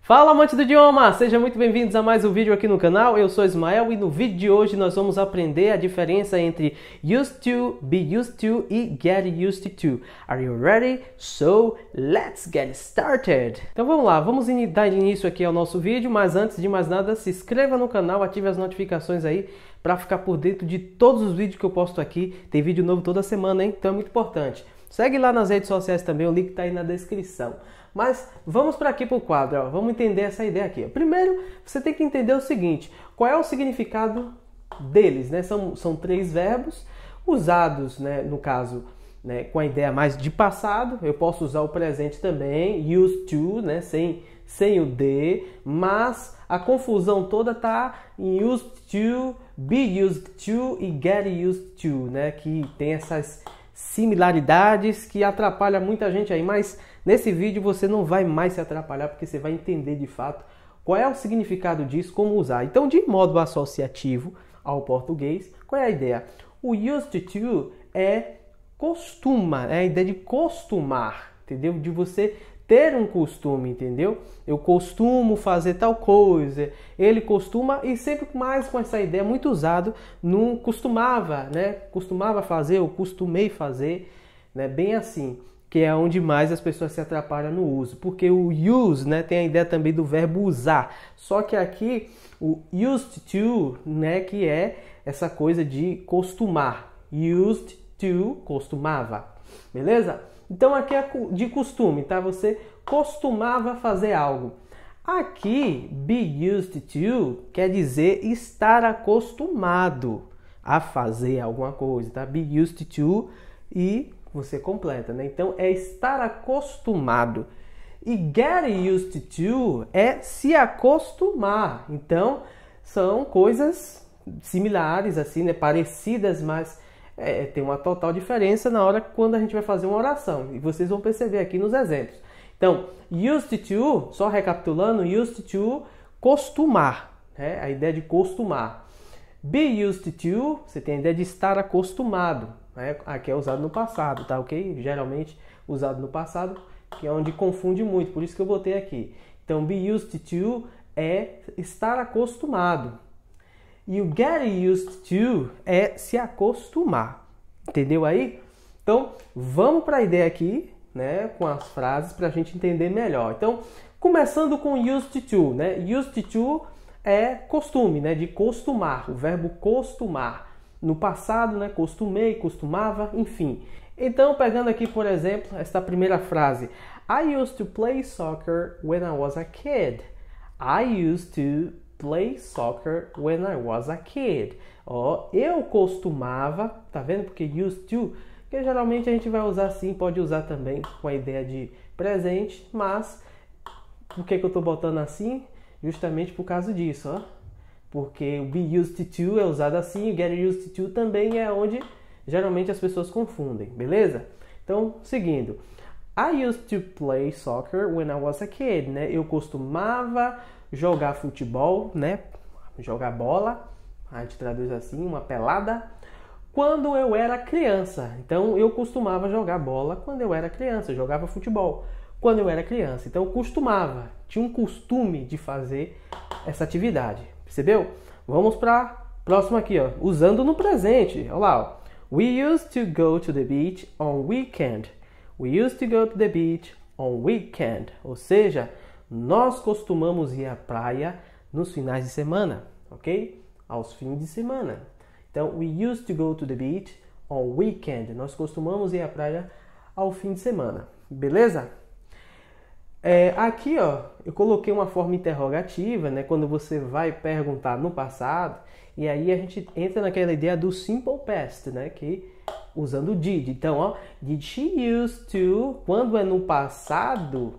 Fala, amante do idioma! Sejam muito bem-vindos a mais um vídeo aqui no canal. Eu sou Ismael e no vídeo de hoje nós vamos aprender a diferença entre used to, be used to e get used to. Are you ready? So, let's get started! Então vamos lá, vamos dar início aqui ao nosso vídeo, mas antes de mais nada, se inscreva no canal, ative as notificações aí para ficar por dentro de todos os vídeos que eu posto aqui. Tem vídeo novo toda semana, hein? Então é muito importante. Segue lá nas redes sociais também, o link está aí na descrição. Mas vamos para aqui para o quadro, ó. Vamos entender essa ideia aqui. Primeiro, você tem que entender o seguinte, qual é o significado deles, né? São três verbos usados, né, no caso, né, com a ideia mais de passado. Eu posso usar o presente também, used to, né, sem o de, mas a confusão toda está em used to, be used to e get used to, né, que tem essas similaridades que atrapalham muita gente aí, mas nesse vídeo você não vai mais se atrapalhar porque você vai entender de fato qual é o significado disso, como usar. Então, de modo associativo ao português, qual é a ideia? O used to é costuma, é a ideia de costumar, entendeu? De você ter um costume, entendeu? Eu costumo fazer tal coisa, ele costuma, e sempre mais com essa ideia muito usado no costumava, né? Costumava fazer, eu costumei fazer, né? Bem assim, que é onde mais as pessoas se atrapalham no uso, porque o use, né, tem a ideia também do verbo usar, só que aqui o used to, né, que é essa coisa de costumar, used to, costumava, beleza? Então aqui é de costume, tá? Você costumava fazer algo. Aqui, be used to quer dizer estar acostumado a fazer alguma coisa, tá? Be used to e você completa, né? Então é estar acostumado. E get used to é se acostumar. Então são coisas similares, assim, né? Parecidas, mas tem uma total diferença na hora quando a gente vai fazer uma oração. E vocês vão perceber aqui nos exemplos. Então, used to, só recapitulando, used to, costumar. Né? A ideia de costumar. Be used to, você tem a ideia de estar acostumado. Né? Aqui é usado no passado, tá ok? Geralmente usado no passado, que é onde confunde muito. Por isso que eu botei aqui. Então, be used to é estar acostumado. E o get used to é se acostumar. Entendeu aí? Então, vamos para a ideia aqui, né, com as frases para a gente entender melhor. Então, começando com used to, né? Used to é costume, né, de costumar, o verbo costumar. No passado, né, costumei, costumava, enfim. Então, pegando aqui, por exemplo, esta primeira frase. I used to play soccer when I was a kid. I used to play soccer when I was a kid. Ó, eu costumava, tá vendo? Porque used to, que geralmente a gente vai usar assim, pode usar também com a ideia de presente, mas por que eu tô botando assim? Justamente por causa disso, ó. Porque o be used to é usado assim, o get used to também é onde geralmente as pessoas confundem, beleza? Então, seguindo. I used to play soccer when I was a kid, né? Eu costumava jogar futebol, né? Jogar bola, a gente traduz assim, uma pelada, quando eu era criança. Então, eu costumava jogar bola quando eu era criança, eu jogava futebol quando eu era criança. Então, eu costumava, tinha um costume de fazer essa atividade, percebeu? Vamos para próximo aqui, ó, usando no presente. Olha lá, ó. We used to go to the beach on weekend. We used to go to the beach on weekend. Ou seja, nós costumamos ir à praia nos finais de semana, ok? Aos fins de semana. Então, we used to go to the beach on weekend. Nós costumamos ir à praia ao fim de semana, beleza? Aqui, ó, eu coloquei uma forma interrogativa, né? Quando você vai perguntar no passado, e aí a gente entra naquela ideia do simple past, né? Que usando did. Então, ó, did she used to, quando é no passado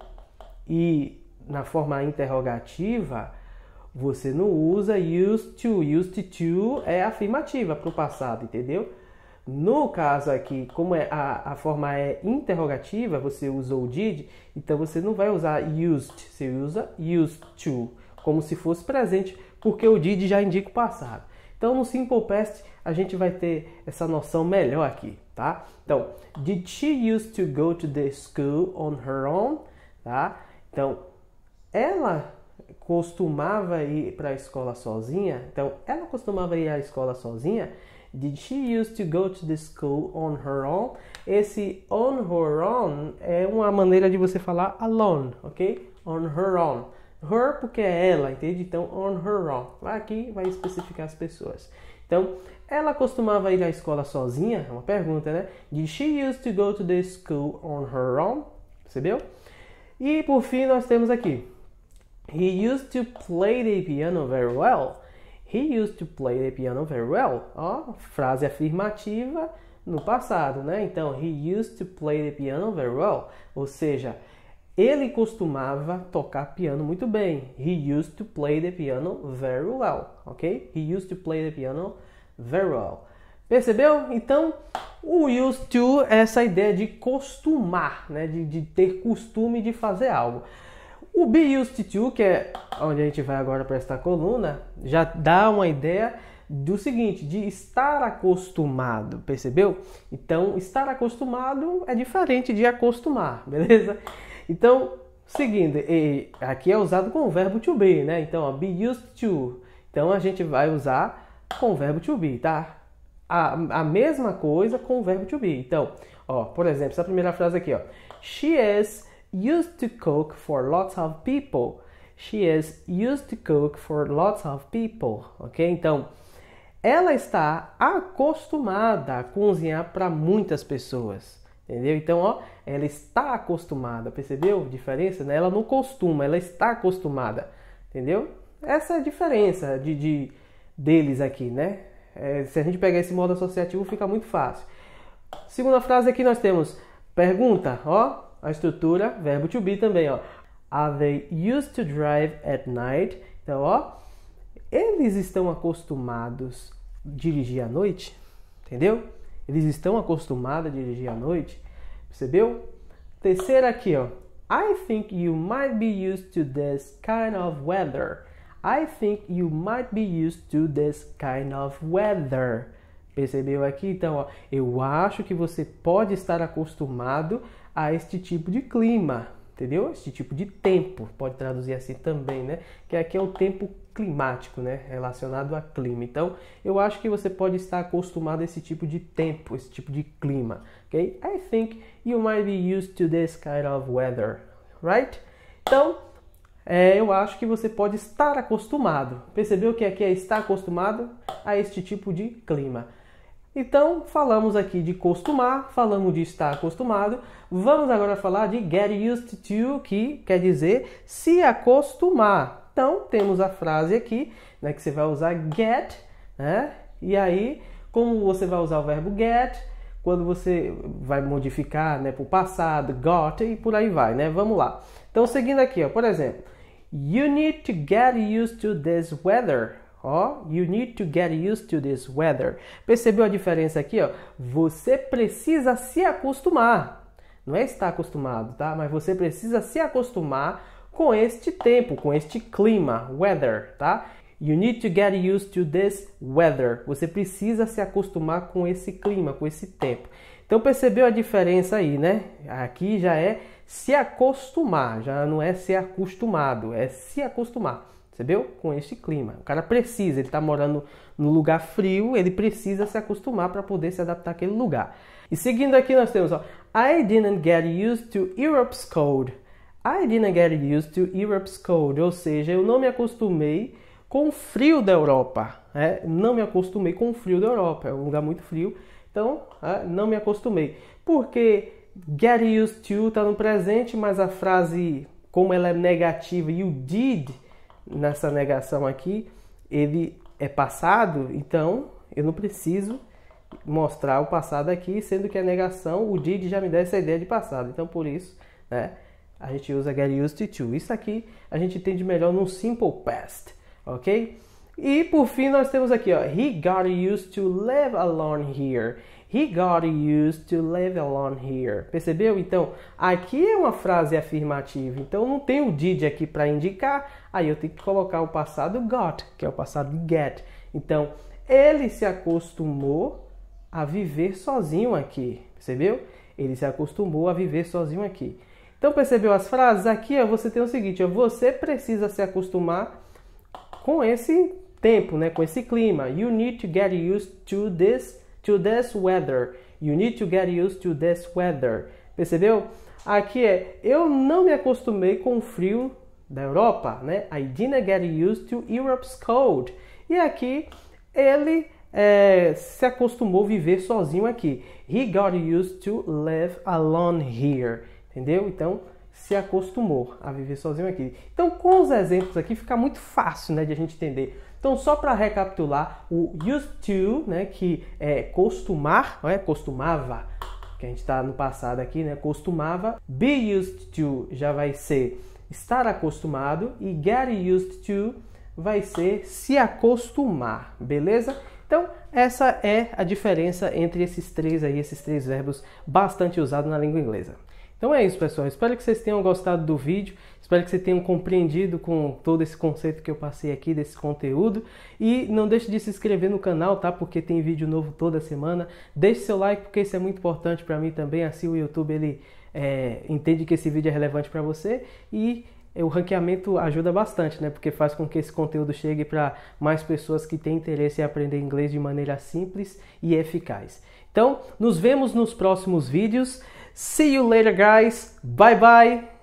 e na forma interrogativa, você não usa used to. Used to é afirmativa para o passado, entendeu? No caso aqui, como a forma é interrogativa, você usou o did, então você não vai usar used, você usa used to, como se fosse presente, porque o did já indica o passado. Então, no simple past, a gente vai ter essa noção melhor aqui, tá? Então, did she used to go to the school on her own? Tá? Então, ela costumava ir para a escola sozinha. Então, ela costumava ir à escola sozinha. Did she used to go to the school on her own? Esse on her own é uma maneira de você falar alone, ok? On her own. Her porque é ela, entende? Então, on her own. Aqui vai especificar as pessoas. Então, ela costumava ir à escola sozinha? É uma pergunta, né? Did she used to go to the school on her own? Percebeu? E por fim, nós temos aqui. He used to play the piano very well. He used to play the piano very well. Ó, frase afirmativa no passado, né? Então, he used to play the piano very well. Ou seja, ele costumava tocar piano muito bem. He used to play the piano very well, ok? He used to play the piano very well. Percebeu? Então, o used to é essa ideia de costumar, né? De ter costume de fazer algo. O be used to, que é onde a gente vai agora para esta coluna, já dá uma ideia do seguinte, de estar acostumado, percebeu? Então, estar acostumado é diferente de acostumar, beleza? Então, seguindo, aqui é usado com o verbo to be, né? Então, ó, be used to. Então, a gente vai usar com o verbo to be, tá? A mesma coisa com o verbo to be. Então, ó, por exemplo, essa primeira frase aqui, ó. She is used to cook for lots of people. She is used to cook for lots of people. Ok? Então, ela está acostumada a cozinhar para muitas pessoas. Entendeu? Então, ó, ela está acostumada. Percebeu a diferença? Né? Ela não costuma, ela está acostumada. Entendeu? Essa é a diferença deles aqui, né? Se a gente pegar esse modo associativo, fica muito fácil. Segunda frase aqui nós temos pergunta, ó. A estrutura, verbo to be também, ó. Are they used to drive at night? Então, ó, eles estão acostumados a dirigir à noite, entendeu? Eles estão acostumados a dirigir à noite, percebeu? Terceira aqui, ó. I think you might be used to this kind of weather. I think you might be used to this kind of weather. Percebeu aqui? Então, ó, eu acho que você pode estar acostumado a este tipo de clima, entendeu? Este tipo de tempo, pode traduzir assim também, né? Que aqui é o tempo climático, né? Relacionado a clima. Então, eu acho que você pode estar acostumado a esse tipo de tempo, esse tipo de clima, ok? I think you might be used to this kind of weather, right? Então, eu acho que você pode estar acostumado. Percebeu que aqui é estar acostumado a este tipo de clima. Então, falamos aqui de costumar, falamos de estar acostumado. Vamos agora falar de get used to, que quer dizer se acostumar. Então, temos a frase aqui, né, que você vai usar get, né? E aí, como você vai usar o verbo get, quando você vai modificar, né, para o passado, got e por aí vai, né? Vamos lá. Então, seguindo aqui, ó, por exemplo, you need to get used to this weather. Ó, you need to get used to this weather. Percebeu a diferença aqui, ó? Você precisa se acostumar. Não é estar acostumado, tá? Mas você precisa se acostumar com este tempo, com este clima, weather, tá? You need to get used to this weather. Você precisa se acostumar com esse clima, com esse tempo. Então percebeu a diferença aí, né? Aqui já é se acostumar, já não é ser acostumado, é se acostumar. Percebeu? Com este clima. O cara precisa, ele está morando num lugar frio, ele precisa se acostumar para poder se adaptar àquele lugar. E seguindo aqui nós temos, ó, I didn't get used to Europe's cold. I didn't get used to Europe's cold. Ou seja, eu não me acostumei com o frio da Europa. Não me acostumei com o frio da Europa. É um lugar muito frio. Então, não me acostumei. Porque get used to está no presente, mas a frase, como ela é negativa, you did, nessa negação aqui, ele é passado, então eu não preciso mostrar o passado aqui, sendo que a negação, o did já me dá essa ideia de passado. Então, por isso, né, a gente usa get used to. Isso aqui a gente entende melhor no simple past, ok? E por fim nós temos aqui, ó, he got used to live alone here. He got used to live alone here. Percebeu? Então, aqui é uma frase afirmativa. Então, não tem o did aqui para indicar. Aí eu tenho que colocar o passado got, que é o passado get. Então, ele se acostumou a viver sozinho aqui. Percebeu? Ele se acostumou a viver sozinho aqui. Então percebeu as frases? Aqui ó, você tem o seguinte, ó, você precisa se acostumar com esse tempo, né? Com esse clima. You need to get used to this weather. You need to get used to this weather. Percebeu? Aqui é, eu não me acostumei com o frio da Europa, né? I didn't get used to Europe's cold. E aqui, ele se acostumou a viver sozinho aqui. He got used to live alone here. Entendeu? Então, se acostumou a viver sozinho aqui. Então, com os exemplos aqui, fica muito fácil, né, de a gente entender. Então, só para recapitular, o used to, né, que é costumar, não é? Costumava, que a gente está no passado aqui, né? Costumava. Be used to já vai ser estar acostumado. E get used to vai ser se acostumar, beleza? Então, essa é a diferença entre esses três verbos bastante usados na língua inglesa. Então é isso, pessoal. Espero que vocês tenham gostado do vídeo. Espero que vocês tenham compreendido com todo esse conceito que eu passei aqui, desse conteúdo. E não deixe de se inscrever no canal, tá? Porque tem vídeo novo toda semana. Deixe seu like, porque isso é muito importante para mim também. Assim o YouTube ele entende que esse vídeo é relevante para você. E o ranqueamento ajuda bastante, né? Porque faz com que esse conteúdo chegue para mais pessoas que têm interesse em aprender inglês de maneira simples e eficaz. Então, nos vemos nos próximos vídeos. See you later, guys. Bye bye.